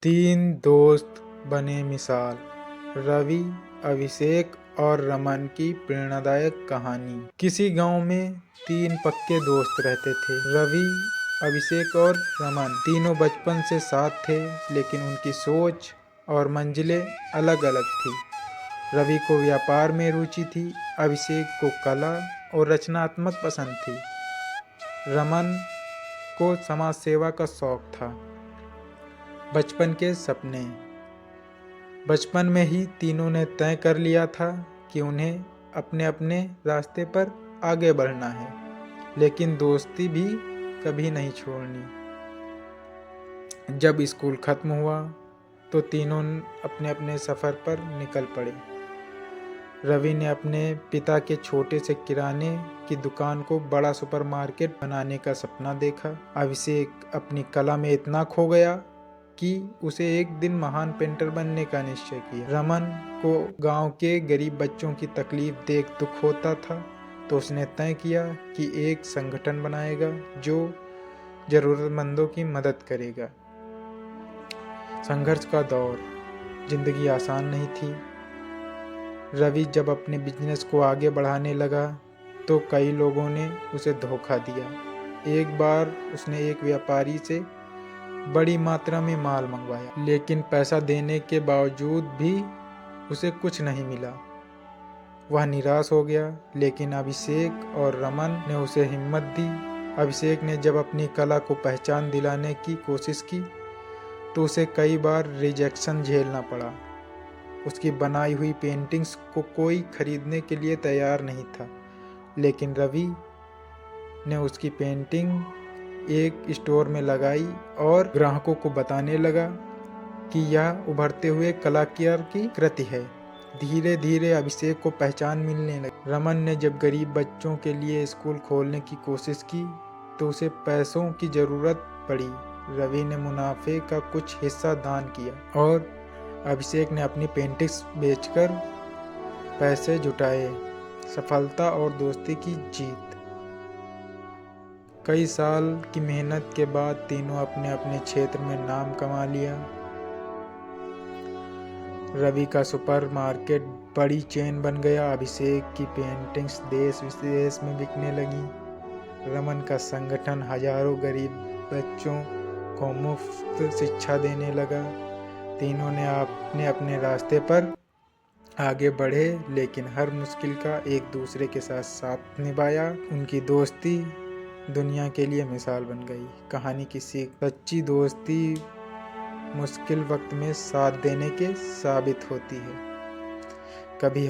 तीन दोस्त बने मिसाल। रवि, अभिषेक और रमन की प्रेरणादायक कहानी। किसी गांव में तीन पक्के दोस्त रहते थे। रवि, अभिषेक और रमन तीनों बचपन से साथ थे, लेकिन उनकी सोच और मंजिलें अलग अलग थी। रवि को व्यापार में रुचि थी, अभिषेक को कला और रचनात्मक पसंद थी। रमन को समाज सेवा का शौक था। बचपन के सपने। बचपन में ही तीनों ने तय कर लिया था कि उन्हें अपने अपने रास्ते पर आगे बढ़ना है, लेकिन दोस्ती भी कभी नहीं छोड़नी। जब स्कूल खत्म हुआ तो तीनों अपने अपने सफ़र पर निकल पड़े। रवि ने अपने पिता के छोटे से किराने की दुकान को बड़ा सुपरमार्केट बनाने का सपना देखा। अभिषेक अपनी कला में इतना खो गया कि उसे एक दिन महान पेंटर बनने का निश्चय किया। रमन को गांव के गरीब बच्चों की तकलीफ देख दुख होता था, तो उसने तय किया कि एक संगठन बनाएगा जो जरूरतमंदों की मदद करेगा। संघर्ष का दौर। जिंदगी आसान नहीं थी। रवि जब अपने बिजनेस को आगे बढ़ाने लगा तो कई लोगों ने उसे धोखा दिया। एक बार उसने एक व्यापारी से बड़ी मात्रा में माल मंगवाया, लेकिन पैसा देने के बावजूद भी उसे कुछ नहीं मिला। वह निराश हो गया, लेकिन अभिषेक और रमन ने उसे हिम्मत दी। अभिषेक ने जब अपनी कला को पहचान दिलाने की कोशिश की तो उसे कई बार रिजेक्शन झेलना पड़ा। उसकी बनाई हुई पेंटिंग्स को कोई खरीदने के लिए तैयार नहीं था, लेकिन रवि ने उसकी पेंटिंग एक स्टोर में लगाई और ग्राहकों को बताने लगा कि यह उभरते हुए कलाकार की कृति है। धीरे धीरे अभिषेक को पहचान मिलने लगी। रमन ने जब गरीब बच्चों के लिए स्कूल खोलने की कोशिश की तो उसे पैसों की जरूरत पड़ी। रवि ने मुनाफे का कुछ हिस्सा दान किया और अभिषेक ने अपनी पेंटिंग्स बेचकर पैसे जुटाए। सफलता और दोस्ती की जीत। कई साल की मेहनत के बाद तीनों अपने अपने क्षेत्र में नाम कमा लिया। रवि का सुपरमार्केट बड़ी चेन बन गया। अभिषेक की पेंटिंग्स देश विदेश में बिकने लगी। रमन का संगठन हजारों गरीब बच्चों को मुफ्त शिक्षा देने लगा। तीनों ने अपने अपने रास्ते पर आगे बढ़े, लेकिन हर मुश्किल का एक दूसरे के साथ निभाया। उनकी दोस्ती दुनिया के लिए मिसाल बन गई। कहानी की सीख। सच्ची दोस्ती मुश्किल वक्त में साथ देने के साबित होती है। कभी